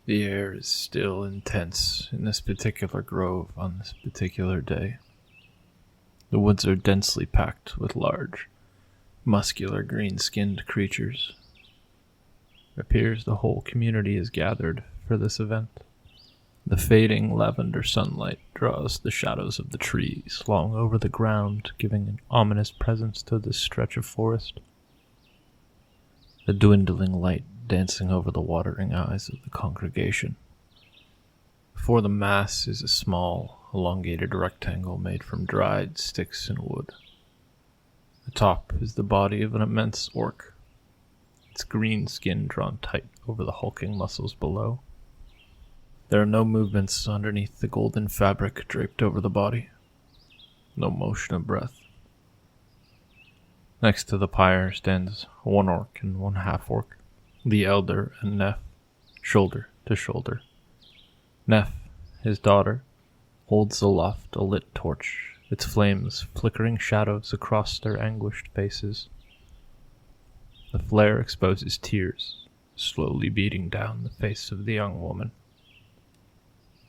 The air is still intense in this particular grove on this particular day. The woods are densely packed with large, muscular, green-skinned creatures. It appears the whole community is gathered for this event. The fading lavender sunlight draws the shadows of the trees long over the ground, giving an ominous presence to this stretch of forest. The dwindling light dancing over the watering eyes of the congregation. Before the mass is a small, elongated rectangle made from dried sticks and wood. The top is the body of an immense orc, its green skin drawn tight over the hulking muscles below. There are no movements underneath the golden fabric draped over the body. No motion of breath. Next to the pyre stands one orc and one half-orc, the elder and Neff, shoulder to shoulder. Neff, his daughter, holds aloft a lit torch, its flames flickering shadows across their anguished faces. The flare exposes tears, slowly beating down the face of the young woman.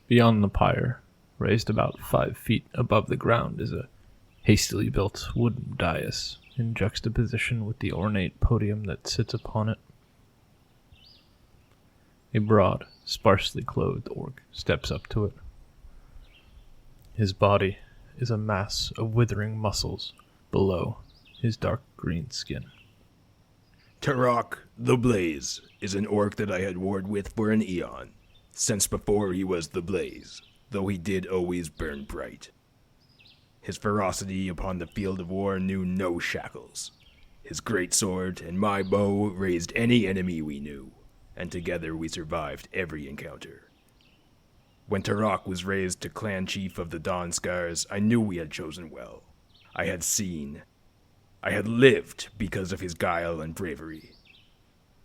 Beyond the pyre, raised about 5 feet above the ground, is a hastily built wooden dais in juxtaposition with the ornate podium that sits upon it. A broad, sparsely clothed orc steps up to it. His body is a mass of withering muscles below his dark green skin. Auroch, the Blaze, is an orc that I had warred with for an eon, since before he was the Blaze, though he did always burn bright. His ferocity upon the field of war knew no shackles. His great sword and my bow raised any enemy we knew, and together we survived every encounter. When Auroch was raised to clan chief of the Dawn Scars, I knew we had chosen well. I had lived because of his guile and bravery.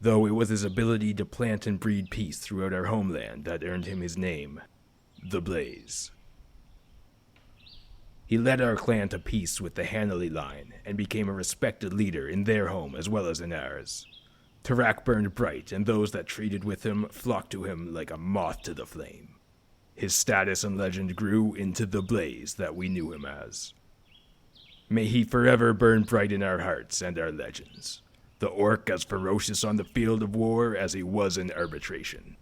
Though it was his ability to plant and breed peace throughout our homeland that earned him his name, the Blaze. He led our clan to peace with the Hanley line and became a respected leader in their home as well as in ours. Auroch burned bright, and those that treated with him flocked to him like a moth to the flame. His status and legend grew into the Blaze that we knew him as. May he forever burn bright in our hearts and our legends. The orc as ferocious on the field of war as he was in arbitration.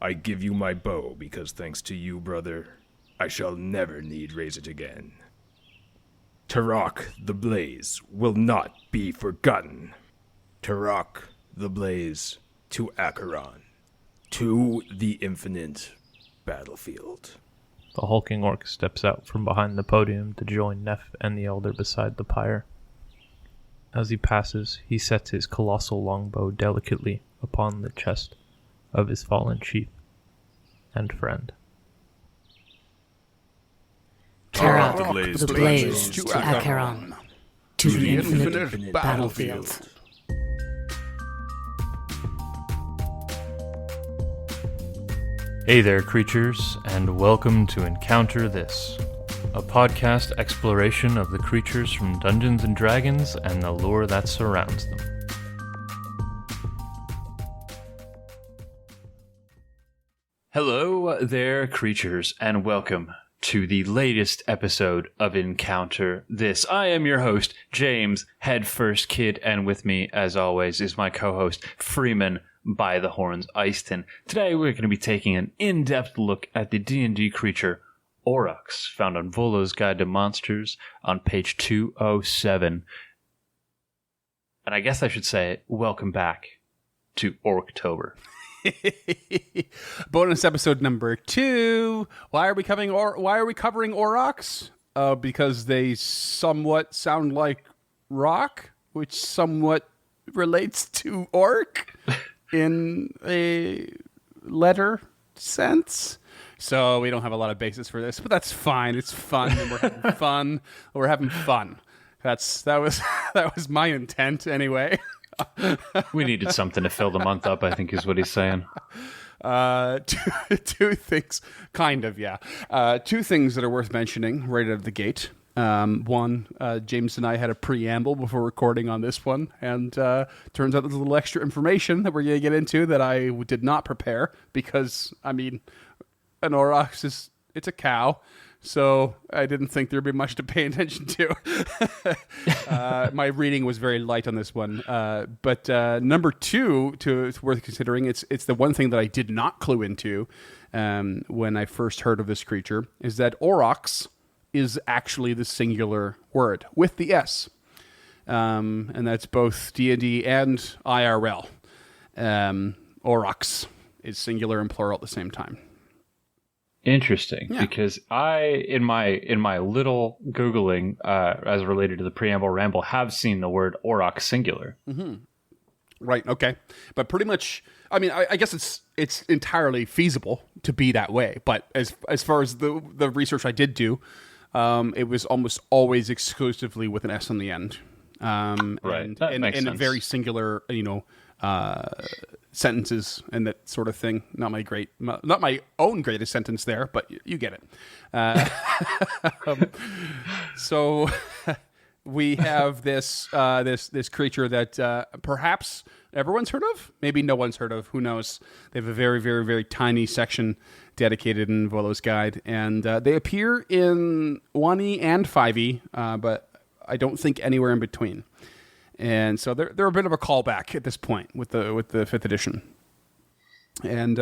I give you my bow because thanks to you, brother, I shall never need raise it again. Auroch, the Blaze, will not be forgotten. Auroch, the Blaze, to Acheron, to the infinite battlefield. The hulking orc steps out from behind the podium to join Neff and the elder beside the pyre. As he passes, he sets his colossal longbow delicately upon the chest of his fallen chief and friend. Auroch, the Blaze, to Acheron, to the infinite battlefield. Hey there, creatures, and welcome to Encounter This, a podcast exploration of the creatures from Dungeons & Dragons and the lore that surrounds them. Hello there, creatures, and welcome to the latest episode of Encounter This. I am your host, James, Head First Kid, and with me, as always, is my co-host, Freeman by the Horns Easton. Today we're going to be taking an in-depth look at the D&D creature Aurochs, found on Volo's Guide to Monsters on page 207. And I guess I should say, welcome back to Orctober. Bonus episode number 2. Why are we covering Aurochs? Because they somewhat sound like rock, which somewhat relates to orc in a letter sense. So we don't have a lot of basis for this, but that's fine. It's fun. And we're having fun. We're having fun. That was my intent anyway. We needed something to fill the month up, I think is what he's saying. Two things, kind of, yeah. Two things that are worth mentioning right out of the gate. James and I had a preamble before recording on this one, and turns out there's a little extra information that we're going to get into that I did not prepare because, I mean, an Aurochs it's a cow, so I didn't think there'd be much to pay attention to. My reading was very light on this one, but number two, it's worth considering. It's the one thing that I did not clue into when I first heard of this creature is that Aurochs is actually the singular word with the S. And that's both D&D and IRL. Aurochs is singular and plural at the same time. Interesting, because I, in my little Googling, as related to the preamble ramble, have seen the word Auroch singular. Mm-hmm. Right, okay. But pretty much, I mean, I guess it's entirely feasible to be that way. But as far as the research I did do, it was almost always exclusively with an S on the end. Right. And a very singular, sentences and that sort of thing. Not my own greatest sentence there, but you get it. So we have this creature that perhaps everyone's heard of, maybe no one's heard of. Who knows? They have a very, very, very tiny section dedicated in Volo's Guide, and they appear in 1E and 5E, but I don't think anywhere in between. And so they're a bit of a callback at this point with the 5th edition. And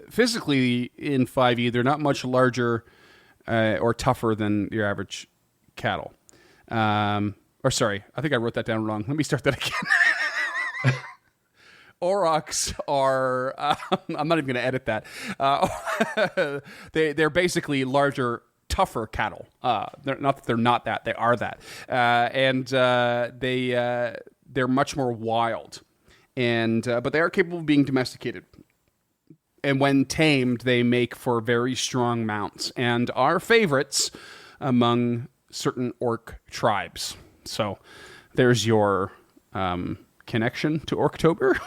physically in 5e, they're not much larger or tougher than your average cattle. Or sorry, I think I wrote that down wrong. Let me start that again. Aurochs are, I'm not even going to edit that. They're basically larger, tougher cattle. Not that they're not that, they are that. And they're much more wild. And but they are capable of being domesticated. And when tamed, they make for very strong mounts and are favorites among certain orc tribes. So there's your connection to Orctober,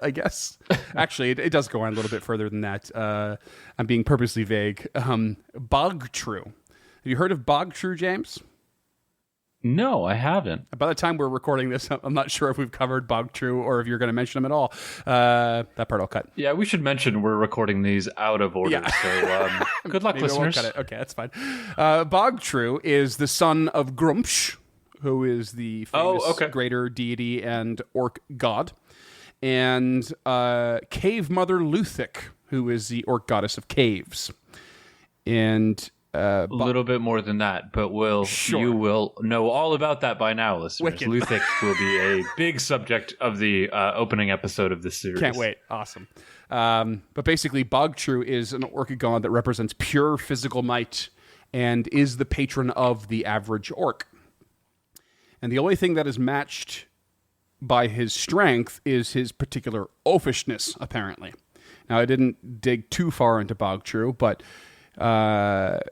I guess. Actually, it does go on a little bit further than that. I'm being purposely vague. Bahgrtru. Have you heard of Bahgrtru, James? No, I haven't. By the time we're recording this, I'm not sure if we've covered Bahgrtru or if you're going to mention them at all. That part I'll cut. Yeah, we should mention we're recording these out of order. Yeah. So good luck, listeners. Cut it. Okay, that's fine. Bahgrtru is the son of Grumpsh, who is the famous greater deity and orc god, and cave mother Luthik, who is the orc goddess of caves. And a little bit more than that, but you will know all about that by now, listeners. Wicked. Luthik will be a big subject of the opening episode of this series. Can't wait. Awesome. But basically, Bahgrtru is an orc god that represents pure physical might and is the patron of the average orc. And the only thing that is matched by his strength is his particular oafishness, apparently. Now, I didn't dig too far into Bahgrtru, but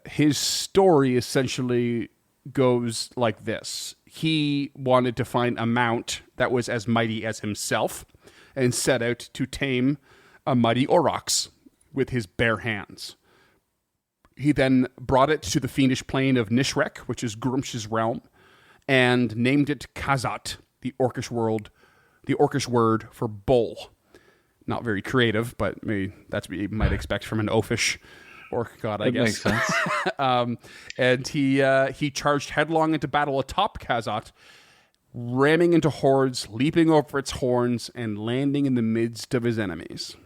his story essentially goes like this. He wanted to find a mount that was as mighty as himself and set out to tame a mighty Aurochs with his bare hands. He then brought it to the fiendish plain of Nishrek, which is Grumpsh's realm, and named it Kazat, the Orcish word for bull. Not very creative, but maybe that's what you might expect from an oafish orc god, I guess. Makes sense. And he charged headlong into battle atop Kazat, ramming into hordes, leaping over its horns, and landing in the midst of his enemies.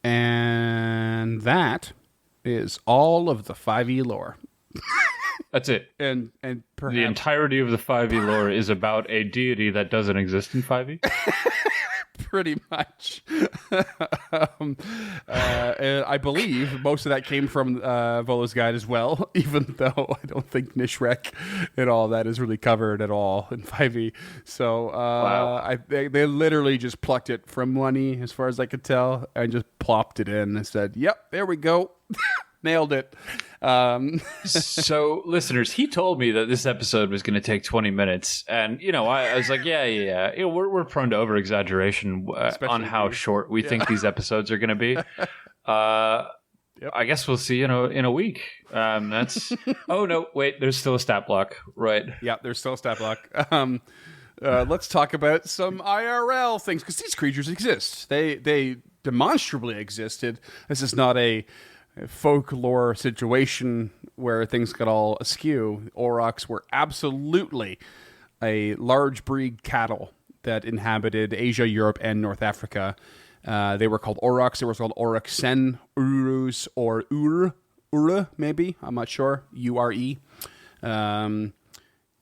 And that is all of the 5e lore. That's it. And perhaps the entirety of the 5e lore is about a deity that doesn't exist in 5e? Pretty much. And I believe most of that came from Volo's Guide as well, even though I don't think Nishrek and all that is really covered at all in 5e. So wow. They literally just plucked it from 1e, as far as I could tell, and just plopped it in and said, yep, there we go. Nailed it. So, listeners, he told me that this episode was going to take 20 minutes. And, I was like, yeah. We're prone to over-exaggeration on how short we think these episodes are going to be. I guess we'll see in a week. That's. Oh no! Wait, there's still a stat block, right? Yeah, there's still a stat block. Let's talk about some IRL things because these creatures exist. They demonstrably existed. This is not a folklore situation where things got all askew. Aurochs were absolutely a large breed cattle that inhabited Asia, Europe, and North Africa. They were called Aurochs. They were called Aurochsen, Urus, or Ure, maybe. I'm not sure. Ure.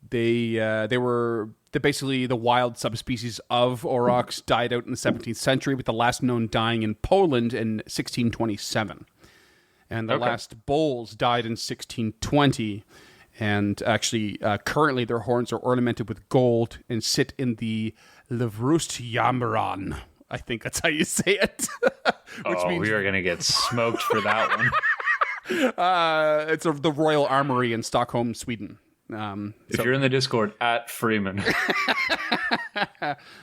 They were basically the wild subspecies of Aurochs. Died out in the 17th century, with the last known dying in Poland in 1627. And the last bulls died in 1620. And actually, currently their horns are ornamented with gold and sit in the Levrustjammeran. I think that's how you say it. Which means we are going to get smoked for that one. It's the Royal Armory in Stockholm, Sweden. If you're in the Discord, at Freeman.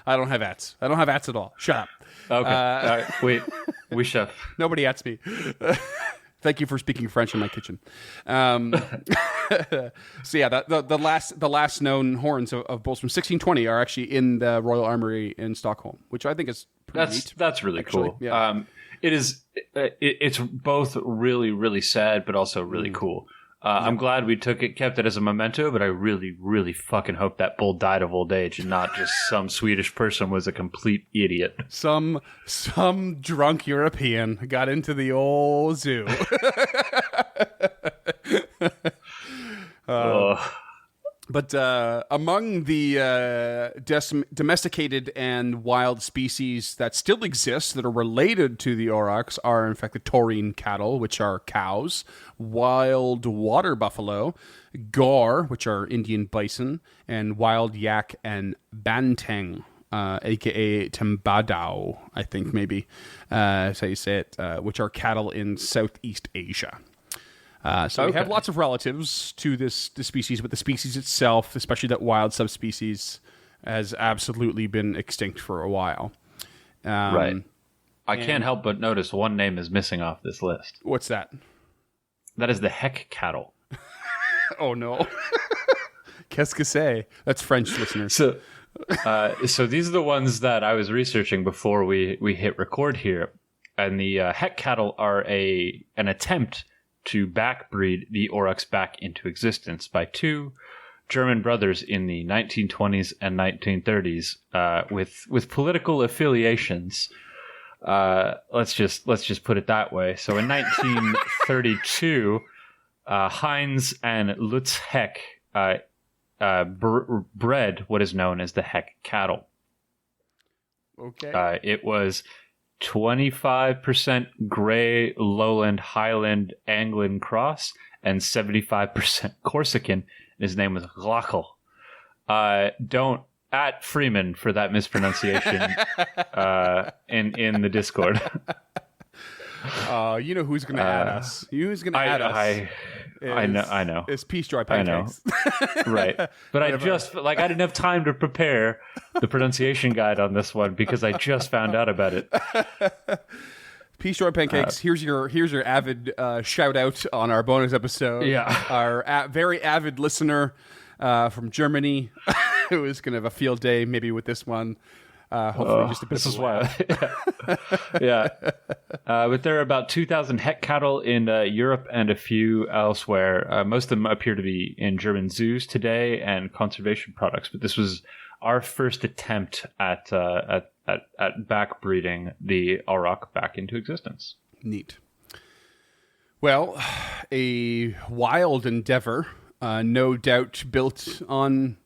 I don't have ats. I don't have ats at all. Shut up. Okay. Wait. We chef. Nobody ats me. Thank you for speaking French in my kitchen. So yeah, the last known horns of bulls from 1620 are actually in the Royal Armory in Stockholm, which I think is pretty neat. That's really actually. Cool. Yeah. It is. It's both really, really sad, but also really cool. I'm glad we kept it as a memento, but I really, really fucking hope that bull died of old age and not just some Swedish person was a complete idiot. Some drunk European got into the old zoo. But among the domesticated and wild species that still exist that are related to the aurochs are, in fact, the taurine cattle, which are cows, wild water buffalo, gaur, which are Indian bison, and wild yak and banteng, a.k.a. Tembadau, I think maybe, that's how you say it, which are cattle in Southeast Asia. So we have lots of relatives to the species, but the species itself, especially that wild subspecies, has absolutely been extinct for a while. Right. I can't help but notice one name is missing off this list. What's that? That is the heck cattle. Oh, no. Qu'est-ce que c'est? That's French, listeners. So these are the ones that I was researching before we hit record here. And the heck cattle are an attempt to backbreed the aurochs back into existence by two German brothers in the 1920s and 1930s with political affiliations. Let's just put it that way. So in 1932, Heinz and Lutz Heck bred what is known as the heck cattle. Okay. It was 25% Gray Lowland Highland Anglin cross and 75% Corsican. And his name was Glockel. Don't at Freeman for that mispronunciation in the Discord. You know who's going to add us. Who's going to add us? I know. It's Peace Joy Pancakes. I know. Right. But I didn't have time to prepare the pronunciation guide on this one because I just found out about it. Peace Joy Pancakes, here's your avid shout out on our bonus episode. Yeah. Our very avid listener from Germany who is going to have a field day maybe with this one. Hopefully just a bit this of is why. Yeah. But there are about 2,000 heck cattle in Europe and a few elsewhere. Most of them appear to be in German zoos today and conservation products. But this was our first attempt at backbreeding the auroch back into existence. Neat. Well, a wild endeavor, no doubt built on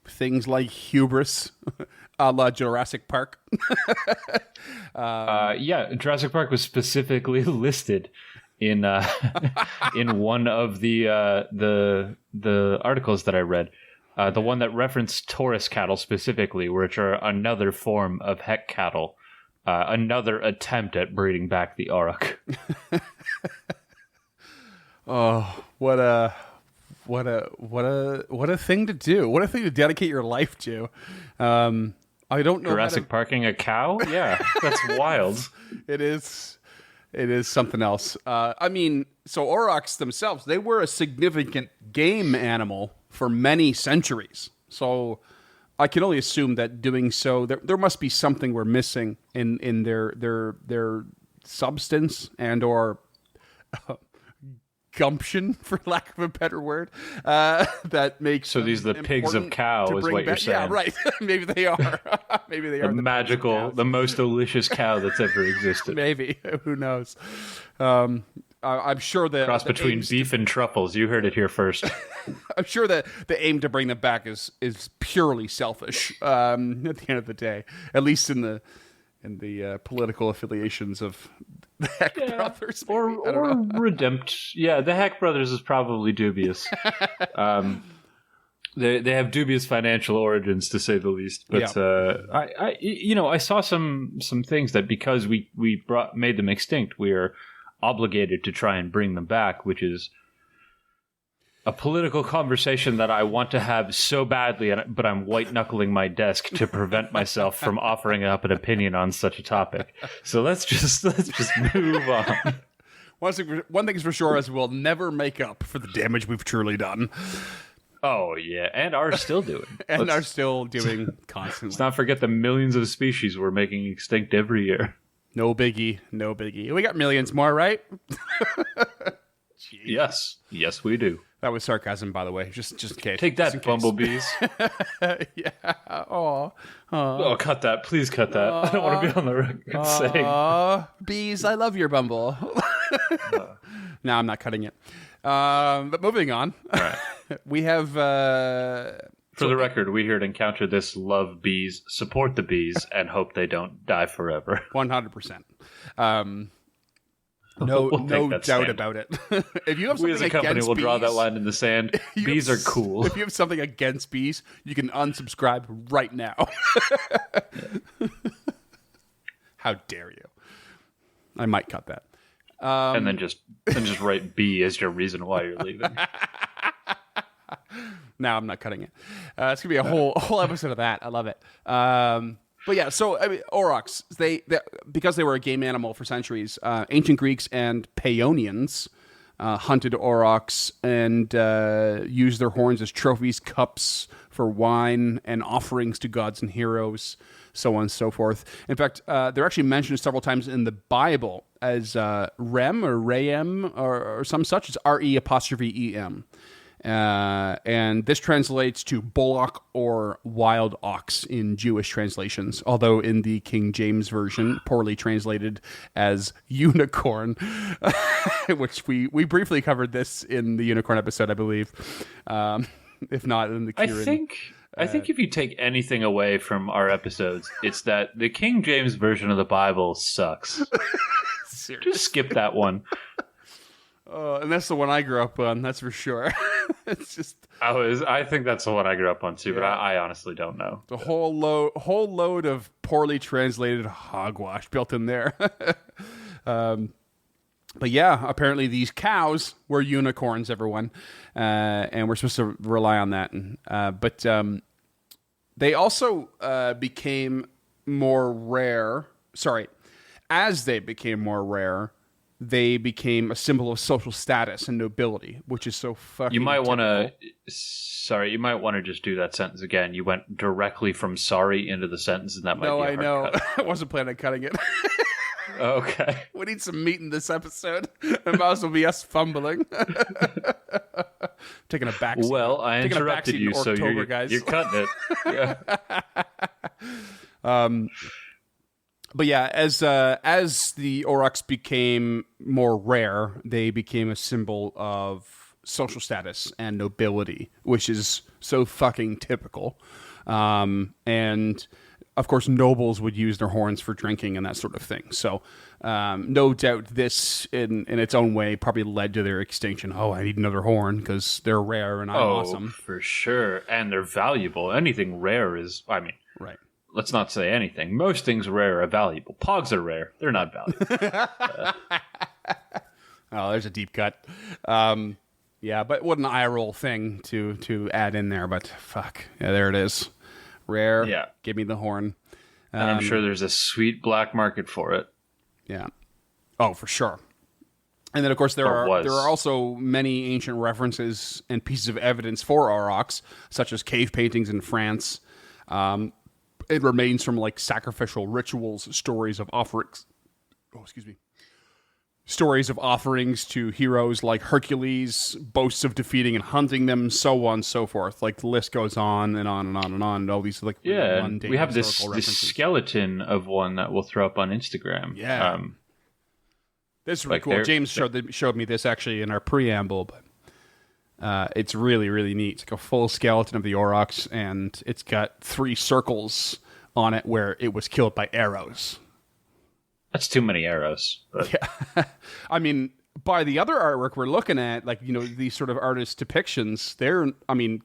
things like hubris. A la Jurassic Park. Yeah, Jurassic Park was specifically listed in in one of the articles that I read. The one that referenced Taurus cattle specifically, which are another form of heck cattle, another attempt at breeding back the auroch. Oh, what a thing to do! What a thing to dedicate your life to. I don't know. Jurassic Parking a cow? Yeah, that's wild. It is. It is something else. I mean, so aurochs themselves, they were a significant game animal for many centuries. So I can only assume that doing so, there must be something we're missing in their substance and or gumption, for lack of a better word, that makes So these are the pigs of cow, is what you're saying. Yeah, right. Maybe they are. Maybe they are The magical, the most delicious cow that's ever existed. Maybe. Who knows? I'm sure that Cross between beef and truffles. You heard it here first. I'm sure that the aim to bring them back is purely selfish. At the end of the day, at least in the political affiliations of the Heck brothers, maybe? or Redempt. Yeah, the Heck brothers is probably dubious. They have dubious financial origins, to say the least. But I saw some things that because we made them extinct, we are obligated to try and bring them back, which is a political conversation that I want to have so badly, but I'm white-knuckling my desk to prevent myself from offering up an opinion on such a topic. So let's just move on. One thing is for sure, is we'll never make up for the damage we've truly done. Oh, yeah, and are still doing. constantly. Let's not forget the millions of species we're making extinct every year. No biggie. We got millions more, right? Yes, we do. That was sarcasm, by the way, just in case. Take that, bumblebees. Yeah. Oh, cut that. Please cut that. I don't want to be on the record saying. Bees, I love your bumble. No, I'm not cutting it. But moving on. All right. We have... For the record, we here at Encounter This love bees, support the bees, and hope they don't die forever. 100%. No doubt about it. If you have something we as a company will bees, draw that line in the sand. Bees are cool. If you have something against bees, you can unsubscribe right now. How dare you? I might cut that. And then just write B as your reason why you're leaving. No, I'm not cutting it. It's gonna be a whole episode of that. I love it. But yeah, so I mean, aurochs, they because they were a game animal for centuries, ancient Greeks and Paeonians hunted aurochs and used their horns as trophies, cups for wine, and offerings to gods and heroes, so on and so forth. In fact, they're actually mentioned several times in the Bible as rem or reem or some such. It's RE''EM. And this translates to bullock or wild ox in Jewish translations, although in the King James Version, poorly translated as unicorn, which we briefly covered this in the unicorn episode, I believe. If not in the Kieran. I think if you take anything away from our episodes, it's that the King James Version of the Bible sucks. Just skip that one. And that's the one I grew up on, that's for sure. It's just I think that's the one I grew up on too, but I honestly don't know. The whole load of poorly translated hogwash built in there. But yeah, apparently these cows were unicorns, everyone, and we're supposed to rely on that. But they also became more rare. Sorry, as they became more rare, they became a symbol of social status and nobility, which is so fucking You might want to... typical. you might want to just do that sentence again. You went directly from sorry into the sentence, and that might be a hard I know. cut. I wasn't planning on cutting it. Okay. We need some meat in this episode. It might as well be us fumbling. Taking a backseat. Well, I interrupted you, so you're cutting it. Yeah. But yeah, as the aurochs became more rare, they became a symbol of social status and nobility, which is so fucking typical. And of course, nobles would use their horns for drinking and that sort of thing. So no doubt this, in its own way, probably led to their extinction. Oh, I need another horn because they're rare and I'm awesome. For sure. And they're valuable. Anything rare is, right. Let's not say anything. Most things rare are valuable. Pogs are rare. They're not valuable. Oh, there's a deep cut. Yeah, but what an eye roll thing to add in there. But fuck. Yeah, there it is. Rare. Yeah. Give me the horn. And I'm sure there's a sweet black market for it. Yeah. Oh, for sure. And then, of course, there are was. also many ancient references and pieces of evidence for aurochs, such as cave paintings in France. It remains from like sacrificial rituals, stories of offerings. Oh, excuse me. Stories of offerings to heroes like Hercules, boasts of defeating and hunting them, so on and so forth. Like the list goes on and on and on and on. And all these like Yeah, mundane we have this historical skeleton of one that we'll throw up on Instagram. Yeah. This is really like cool. James showed me this actually in our preamble, but it's really, really neat. It's like a full skeleton of the Aurochs, and it's got 3 circles on it where it was killed by arrows. That's too many arrows. But. Yeah. I mean, by the other artwork we're looking at, like, you know, these sort of artist depictions,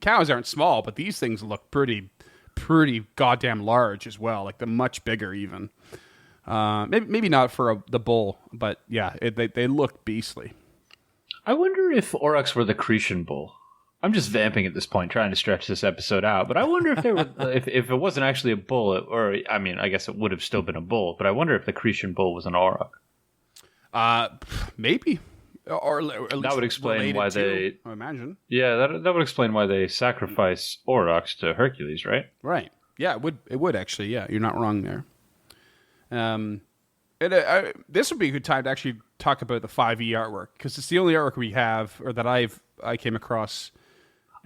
cows aren't small, but these things look pretty goddamn large as well, like they're much bigger even. Maybe not for the bull, but yeah, they look beastly. I wonder if Aurochs were the Cretan bull. I'm just vamping at this point, trying to stretch this episode out. But I wonder if they were, if it wasn't actually a bull, or I mean, I guess it would have still been a bull. But I wonder if the Cretan bull was an Auroch. Maybe, or at least that would explain why they. I imagine. Yeah, that would explain why they sacrifice Aurochs to Hercules, right? Right. Yeah, it would actually. Yeah, you're not wrong there. This would be a good time to actually talk about the 5e artwork, because it's the only artwork we have, or that I came across.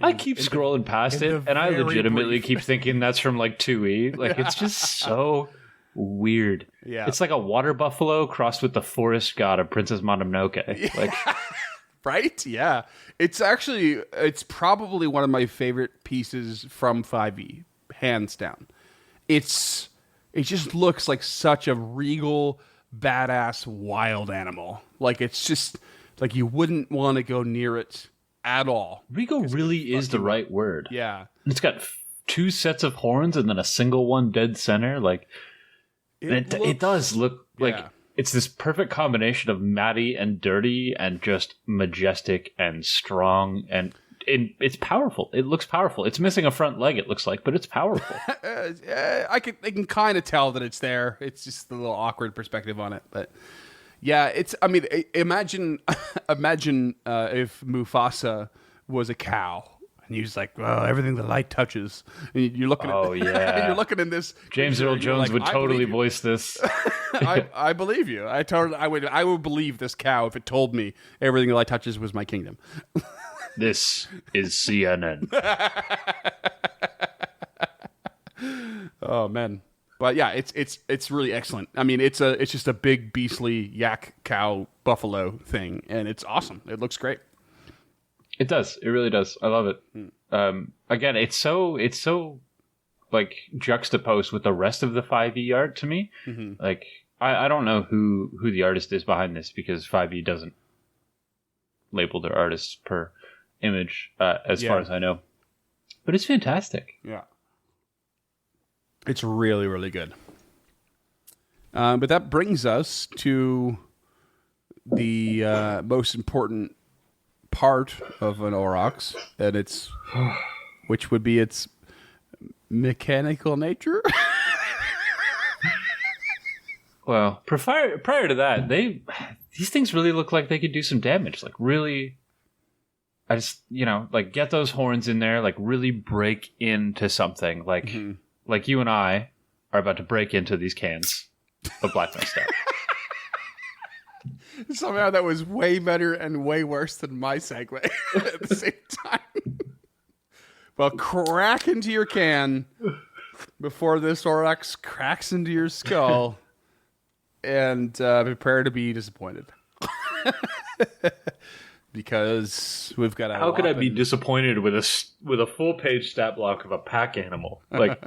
I keep scrolling past it, and I legitimately keep thinking that's from like 2e. Like, it's just so weird. Yeah, it's like a water buffalo crossed with the forest god of Princess Mononoke. Like, right? Yeah, it's probably one of my favorite pieces from 5e, hands down. It just looks like such a regal, badass, wild animal. Like, it's just like you wouldn't want to go near it at all. Regal really is the right word. Yeah. It's got 2 sets of horns and then a single one dead center. Like, it does look like it's this perfect combination of matty and dirty and just majestic and strong, and it's powerful. It looks powerful. It's missing a front leg, it looks like, but it's powerful. I can kind of tell that it's there. It's just a little awkward perspective on it, but yeah, imagine if Mufasa was a cow and he was like, well, everything the light touches. And you're looking yeah. you're looking in this. James Earl Jones would totally voice this. I believe you. I would believe this cow if it told me everything the light touches was my kingdom. This is CNN. Oh man. But yeah, it's really excellent. I mean, it's just a big beastly yak cow buffalo thing, and it's awesome. It looks great. It does. It really does. I love it. Again, it's so like juxtaposed with the rest of the 5e art to me. Mm-hmm. Like, I don't know who the artist is behind this, because 5e doesn't label their artists per image as far as I know. But it's fantastic. Yeah. It's really, really good. But that brings us to the most important part of an Aurochs, and which would be its mechanical nature. Well, prior to that, these things really look like they could do some damage. Like, really, I just, like, get those horns in there, like, really break into something. Like, mm-hmm. Like you and I are about to break into these cans of Black Knight Stout. Somehow that was way better and way worse than my segue at the same time. Well, crack into your can before this Aurochs cracks into your skull, and prepare to be disappointed. Because we've got How could I be disappointed with a full page stat block of a pack animal? Like,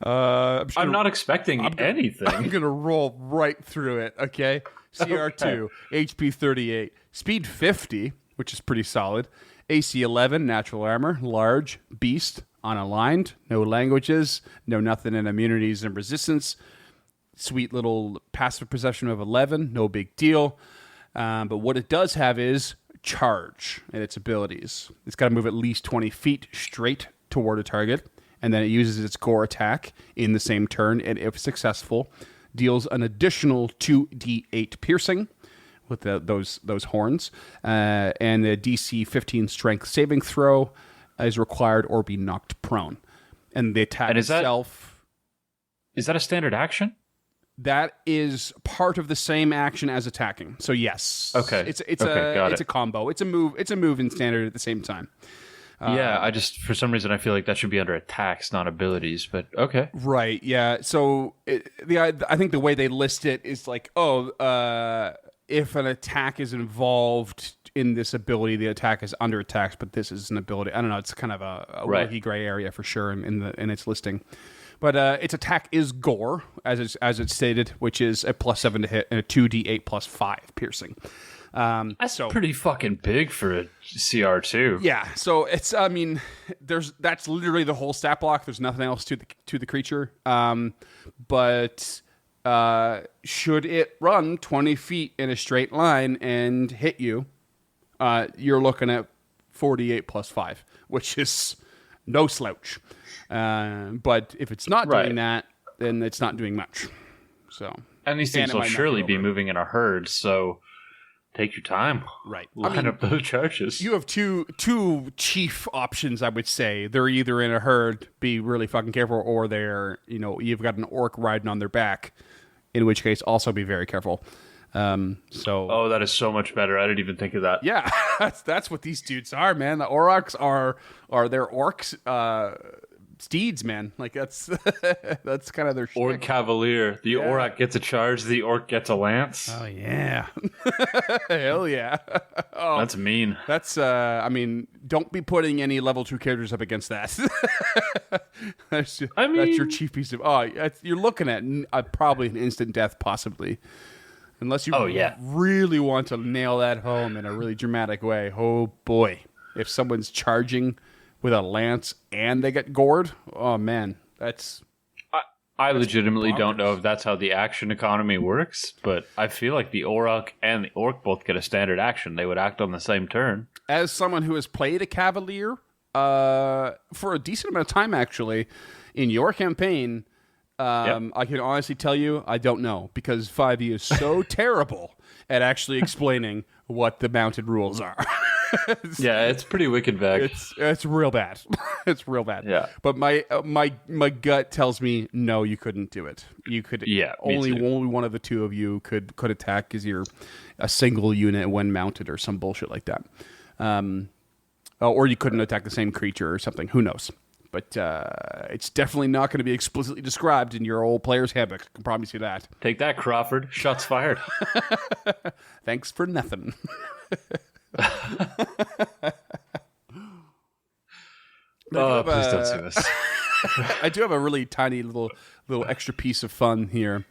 I'm not expecting anything. I'm gonna roll right through it. Okay, CR2, HP 38, speed 50, which is pretty solid. AC 11, natural armor, large, beast, unaligned, no languages, no nothing in immunities and resistance. Sweet little passive perception of 11, no big deal. But what it does have is charge in its abilities. It's got to move at least 20 feet straight toward a target, and then it uses its gore attack in the same turn, and if successful, deals an additional 2d8 piercing with those horns, and a DC 15 strength saving throw is required or be knocked prone. And the attack itself... Is that a standard action? That is part of the same action as attacking. So yes. Okay. It's a combo. It's a move in standard at the same time. Yeah, I just, for some reason, I feel like that should be under attacks, not abilities, but okay. Right, yeah. So I think the way they list it is like, if an attack is involved in this ability, the attack is under attacks, but this is an ability. I don't know, it's kind of a wonky gray area for sure in its listing. But its attack is gore, as it's stated, which is a +7 to hit and a 2d8 +5 piercing. That's pretty fucking big for a CR2. Yeah, so it's that's literally the whole stat block. There's nothing else to the creature. But should it run 20 feet in a straight line and hit you, you're looking at 48 +5, which is no slouch. But if it's not doing that, then it's not doing much. So, and these things will surely be moving in a herd, so take your time. Right. Line up those charges. You have two chief options, I would say. They're either in a herd, be really fucking careful, or you've got an orc riding on their back, in which case also be very careful. Oh, that is so much better. I didn't even think of that. Yeah, that's what these dudes are, man. The Aurochs are their orcs, steeds, man. Like that's kind of their shtick. Orc Cavalier. The Auroch gets a charge, the orc gets a lance. Oh yeah. Hell yeah. Oh, that's mean. That's don't be putting any level 2 characters up against that. That's your chief piece of you're looking at probably an instant death, possibly. Unless you really want to nail that home in a really dramatic way. Oh boy. If someone's charging with a lance and they get gored, oh man, that's... I legitimately don't know if that's how the action economy works, but I feel like the Auroch and the Orc both get a standard action. They would act on the same turn. As someone who has played a Cavalier for a decent amount of time, actually, in your campaign, I can honestly tell you, I don't know, because 5e is so terrible at actually explaining what the mounted rules are. It's pretty wicked vague. It's real bad. It's real bad. Yeah. But my gut tells me no, you couldn't do it. You could. Yeah. Only one of the two of you could attack as you're a single unit when mounted or some bullshit like that. Or you couldn't attack the same creature or something. Who knows? But it's definitely not going to be explicitly described in your old player's handbook. I can promise you that. Take that, Crawford. Shots fired. Thanks for nothing. Please don't sue us. I do have a really tiny little extra piece of fun here.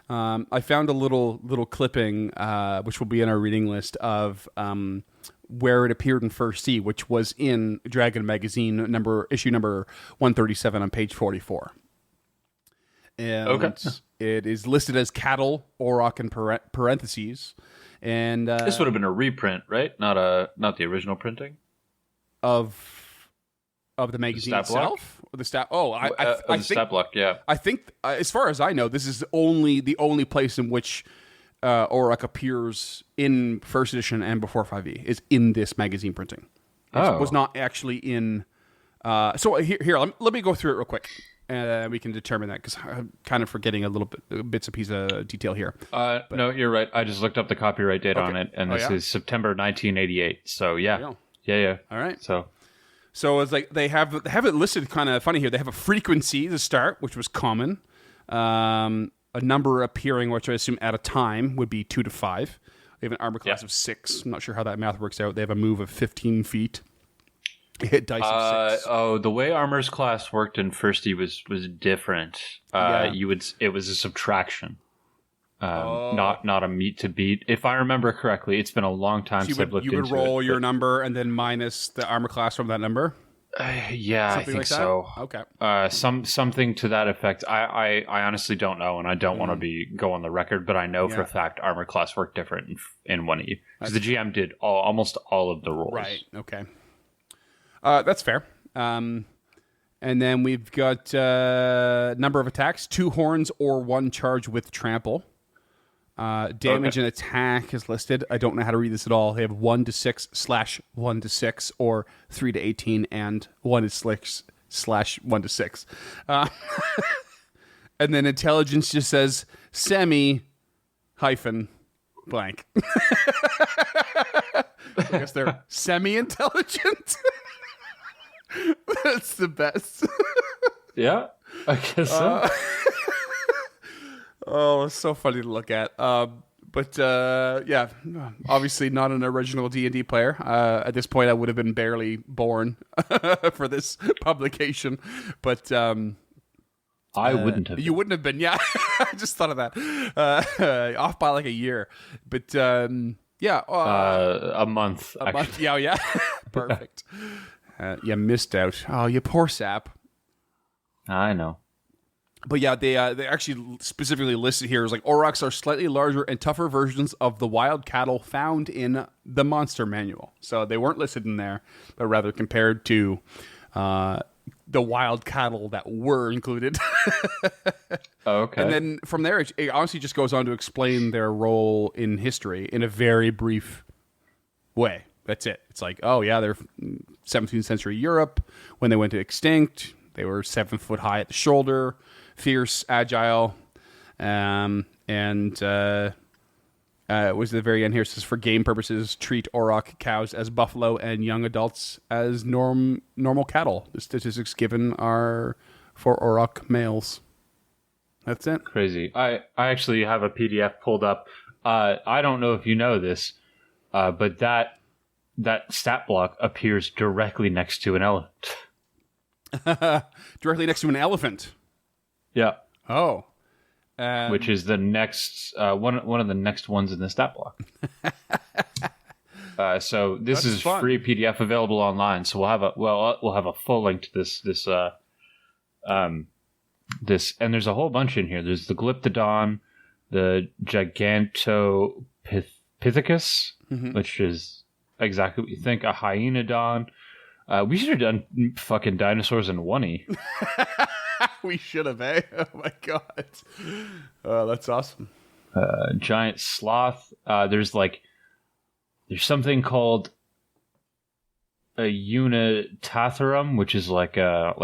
I found a little clipping, which will be in our reading list, of where it appeared in First C, which was in Dragon Magazine issue number 137 on page 44. And it is listed as cattle, Auroch in parentheses. And this would have been a reprint, right? Not the original printing of the magazine itself. Or the stat. Oh, I think stat block. Yeah. I think, as far as I know, this is the only place in which Auroch appears in first edition and before 5e is in this magazine printing. It was not actually in. So here, let me go through it real quick. We can determine that, because I'm kind of forgetting a little bits of piece of detail here. No, you're right. I just looked up the copyright date on it, and this is September 1988. So yeah. All right. So it's like they have it listed kind of funny here. They have a frequency to start, which was common. A number appearing, which I assume at a time would be 2 to 5. They have an armor class of 6. I'm not sure how that math works out. They have a move of 15 feet. Hit dice of 6. The way armor's class worked in First E was different. It was a subtraction, not a meet to beat. If I remember correctly, it's been a long time since I've looked into it. You would roll your number and then minus the armor class from that number. I think so. Okay. Something to that effect. I honestly don't know, and I don't want to go on the record, but I know for a fact armor class worked different in 1E, because the GM did almost all of the rolls. Right. Okay. That's fair. And And then we've got number of attacks, 2 horns or 1 charge with trample. Damage and attack is listed. I don't know how to read this at all. They have 1-6/1-6 or 3-18 and 1-6/1-6. And then intelligence just says semi-blank. I guess they're semi-intelligent. That's the best. Yeah, I guess so. Oh, it's so funny to look at. But yeah, obviously not an original D&D player. At this point, I would have been barely born for this publication. But I wouldn't have. You wouldn't have been, yeah. I just thought of that. Off by like a year. But yeah. A month. A month. Yeah. Perfect. You missed out. Oh, you poor sap. I know. But yeah, they actually specifically listed here as like Aurochs are slightly larger and tougher versions of the wild cattle found in the monster manual. So they weren't listed in there, but rather compared to the wild cattle that were included. Okay. And then from there, it honestly just goes on to explain their role in history in a very brief way. That's it. It's like, oh yeah, they're 17th century Europe. When they went to extinct, they were 7 foot high at the shoulder, fierce, agile, and it was at the very end here. It says, for game purposes, treat Auroch cows as buffalo and young adults as normal cattle. The statistics given are for Auroch males. That's it. Crazy. I actually have a PDF pulled up. I don't know if you know this, but that stat block appears directly next to an elephant. Directly next to an elephant. Yeah. Oh. Which is the next one of the next ones in the stat block. So this is fun. free PDF available online. So we'll have a full link to this and there's a whole bunch in here. There's the Glyptodon, the Gigantopithecus, which is exactly what you think, a Hyenodon. We should have done fucking dinosaurs in one-y. We should have, eh? Oh my god. Oh, that's awesome. Giant sloth. There's something called a Unitatharum, which is like a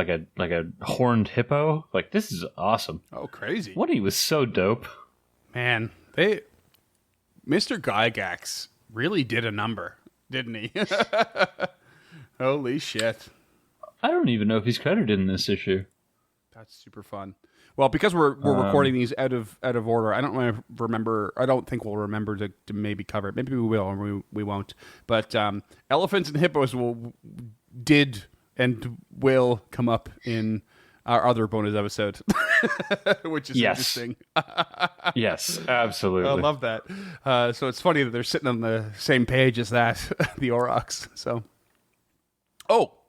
horned hippo. Like, this is awesome. Oh, crazy. One-y was so dope. Man, Mr. Gygax really did a number, didn't he? Holy shit. I don't even know if he's credited in this issue. That's super fun. Well, because we're recording these out of order, I don't remember. I don't think we'll remember to maybe cover it. Maybe we will, or we won't. But elephants and hippos did and will come up in our other bonus episode, which is interesting. Yes, absolutely. I love that. So it's funny that they're sitting on the same page as that, the Aurochs. So,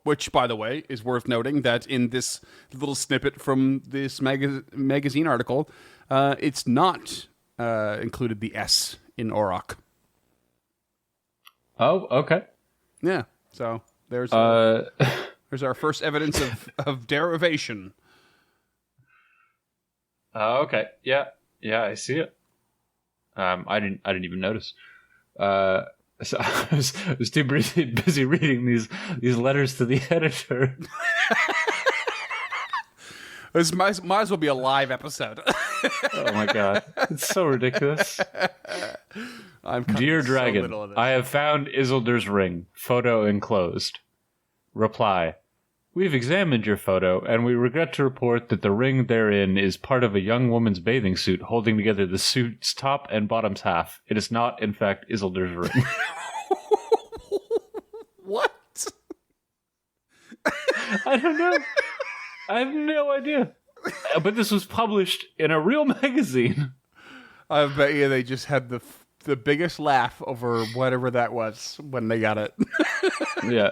which, by the way, is worth noting that in this little snippet from this magazine article, it's not included the S in Auroch. Oh, okay. Yeah. So there's our first evidence of derivation. Okay. Yeah, I see it. I didn't even notice. So I was too busy reading these letters to the editor. This might as well be a live episode. Oh my god, it's so ridiculous. Dear Dragon, I have found Isildur's ring. Photo enclosed. Reply: we've examined your photo, and we regret to report that the ring therein is part of a young woman's bathing suit holding together the suit's top and bottom's half. It is not, in fact, Isildur's ring. What? I don't know. I have no idea. But this was published in a real magazine. I bet you they just had the biggest laugh over whatever that was when they got it. Yeah.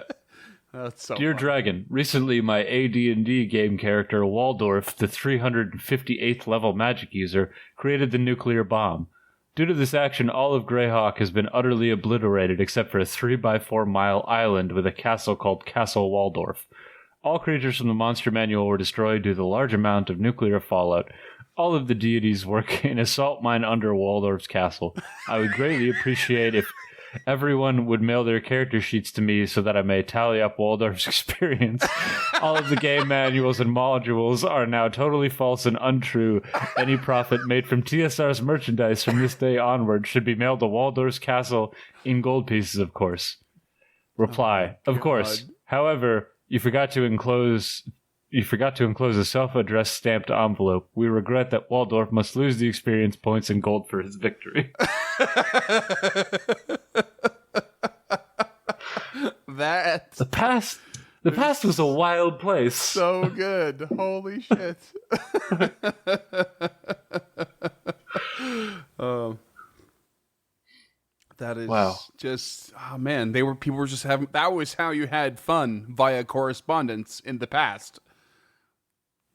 That's so Dear funny. Dragon, recently my AD&D game character Waldorf, the 358th level magic user, created the nuclear bomb. Due to this action, all of Greyhawk has been utterly obliterated except for a 3x4 mile island with a castle called Castle Waldorf. All creatures from the monster manual were destroyed due to the large amount of nuclear fallout. All of the deities work in a salt mine under Waldorf's castle. I would greatly appreciate if everyone would mail their character sheets to me so that I may tally up Waldorf's experience. All of the game manuals and modules are now totally false and untrue. Any profit made from TSR's merchandise from this day onward should be mailed to Waldorf's castle in gold pieces, of course. Reply, of course. However, you forgot to enclose a self-addressed stamped envelope. We regret that Waldorf must lose the experience points and gold for his victory. The past was a wild place. So good. Holy shit. That is just, oh man, people were just having, that was how you had fun via correspondence in the past.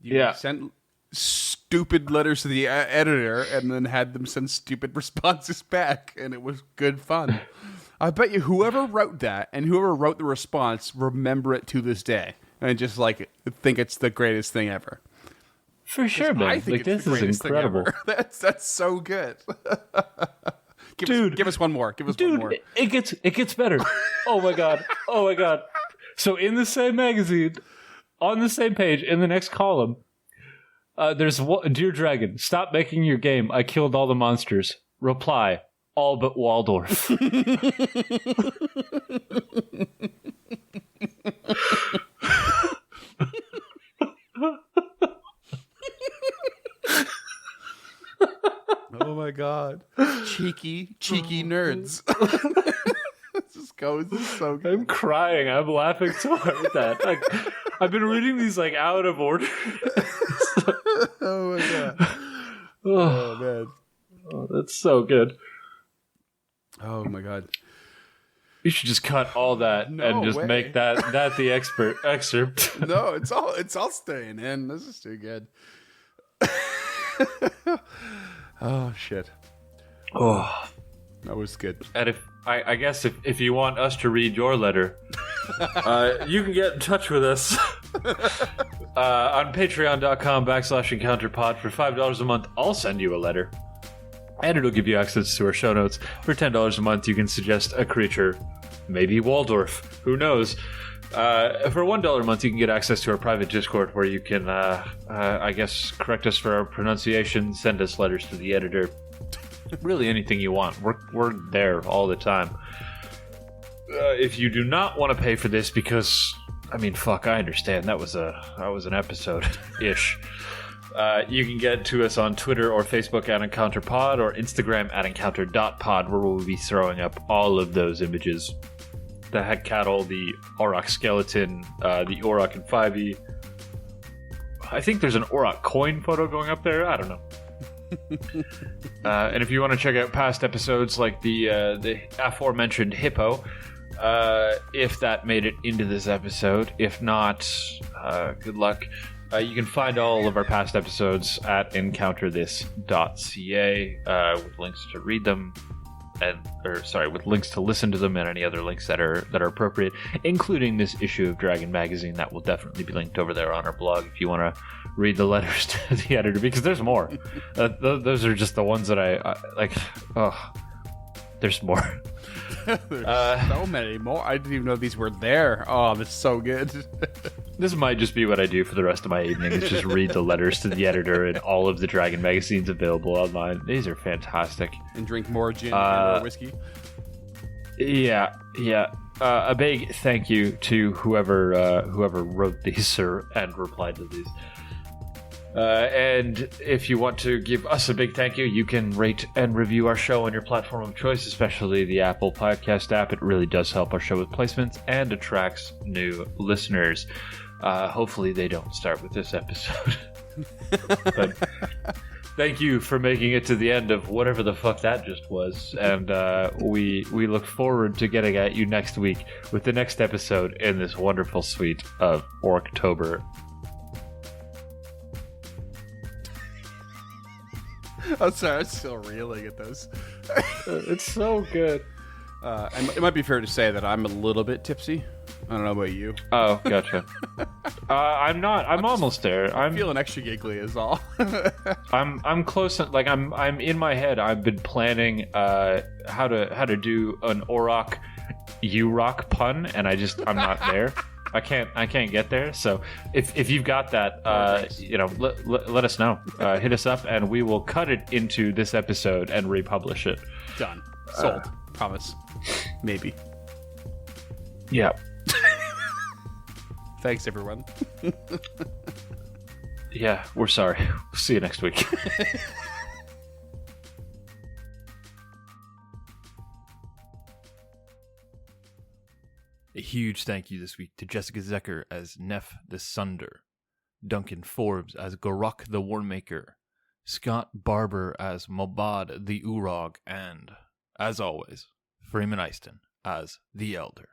You sent stupid letters to the editor and then had them send stupid responses back, and it was good fun. I bet you whoever wrote that and whoever wrote the response remember it to this day and just like think it's the greatest thing ever. For sure, man. I think this is incredible. That's so good. Give us one more. Give us one more. It gets better. Oh my god. So in the same magazine, on the same page, in the next column, there's Dear Dragon, stop making your game. I killed all the monsters. Reply, all but Waldorf. Oh my god. Cheeky nerds. This is so good. I'm crying. I'm laughing so hard at that. Like, I've been reading these like out of order. Oh my god. Oh man. Oh, that's so good. Oh my god. You should just cut all that and just make that the excerpt. No, it's all staying in. This is too good. Oh shit. Oh, that was good. And I guess if you want us to read your letter, you can get in touch with us on patreon.com/encounterpod. For $5 a month, I'll send you a letter. And it'll give you access to our show notes. For $10 a month, you can suggest a creature. Maybe Waldorf. Who knows? For $1 a month, you can get access to our private Discord where you can, I guess, correct us for our pronunciation, send us letters to the editor. Really anything you want. We're there all the time. If you do not want to pay for this because, I mean, fuck, I understand. That was an episode-ish. You can get to us on Twitter or Facebook at EncounterPod or Instagram at Encounter.pod, where we'll be throwing up all of those images. The head cattle, the Auroch skeleton, the Auroch in 5e. I think there's an Auroch coin photo going up there. I don't know. And if you want to check out past episodes like the aforementioned hippo, if that made it into this episode. If not, good luck. You can find all of our past episodes at encounterthis.ca with links to read them, with links to listen to them, and any other links that are appropriate, including this issue of Dragon Magazine. That will definitely be linked over there on our blog if you want to read the letters to the editor, because there's more. Those are just the ones that I like. Oh, there's more. There's so many more. I didn't even know these were there. Oh, that's so good. This might just be what I do for the rest of my evening, is just read the letters to the editor and all of the Dragon magazines available online. These are fantastic. And drink more gin and more whiskey. Yeah. A big thank you to whoever wrote these and replied to these. And if you want to give us a big thank you, you can rate and review our show on your platform of choice, especially the Apple Podcast app. It really does help our show with placements and attracts new listeners. Hopefully they don't start with this episode. But thank you for making it to the end of whatever the fuck that just was. And we look forward to getting at you next week with the next episode in this wonderful suite of Orctober. I'm sorry, I'm still reeling at this. It's so good. And it might be fair to say that I'm a little bit tipsy I don't know about you. Oh, gotcha. I'm not. I'm almost there. I'm feeling extra giggly is all. I'm close. Like I'm in my head. I've been planning how to do an Auroch Auroch pun, and I'm not there. I can't get there. So if you've got that, let us know. Hit us up, and we will cut it into this episode and republish it. Done. Sold. Promise. Maybe. Yeah. Thanks, everyone. Yeah, we're sorry. We'll see you next week. A huge thank you this week to Jessica Zecker as Neff the Sunder, Duncan Forbes as Gorok the Warmaker, Scott Barber as Mobad the Urog, and, as always, Freeman Easton as the Elder.